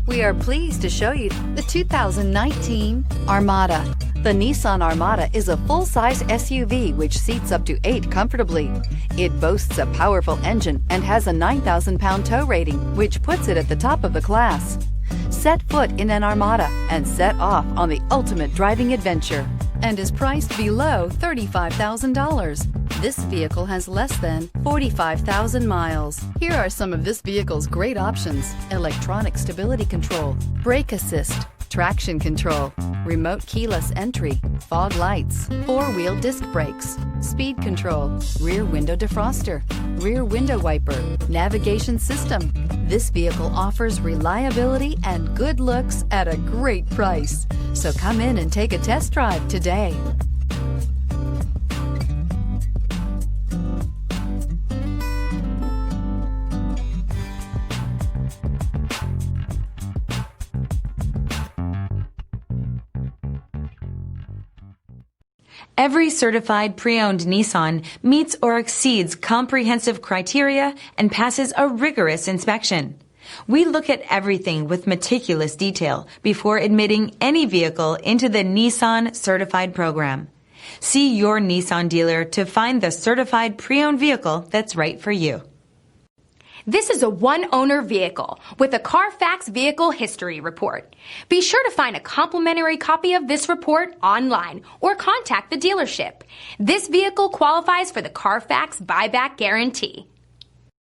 We are pleased to show you the 2019 Armada. The Nissan Armada is a full-size SUV which seats up to 8 comfortably. It boasts a powerful engine and has a 9,000-pound tow rating, which puts it at the top of the class. Set foot in an Armada and set off on the ultimate driving adventure, and is priced below $35,000. This vehicle has less than 45,000 miles. Here are some of this vehicle's great options: electronic stability control, brake assist, traction control, remote keyless entry, fog lights, 4-wheel disc brakes, speed control, rear window defroster, rear window wiper, navigation system. This vehicle offers reliability and good looks at a great price. So come in and take a test drive today. Every certified pre-owned Nissan meets or exceeds comprehensive criteria and passes a rigorous inspection. We look at everything with meticulous detail before admitting any vehicle into the Nissan Certified Program. See your Nissan dealer to find the certified pre-owned vehicle that's right for you. This is a one-owner vehicle with a Carfax Vehicle History Report. Be sure to find a complimentary copy of this report online or contact the dealership. This vehicle qualifies for the Carfax Buyback Guarantee.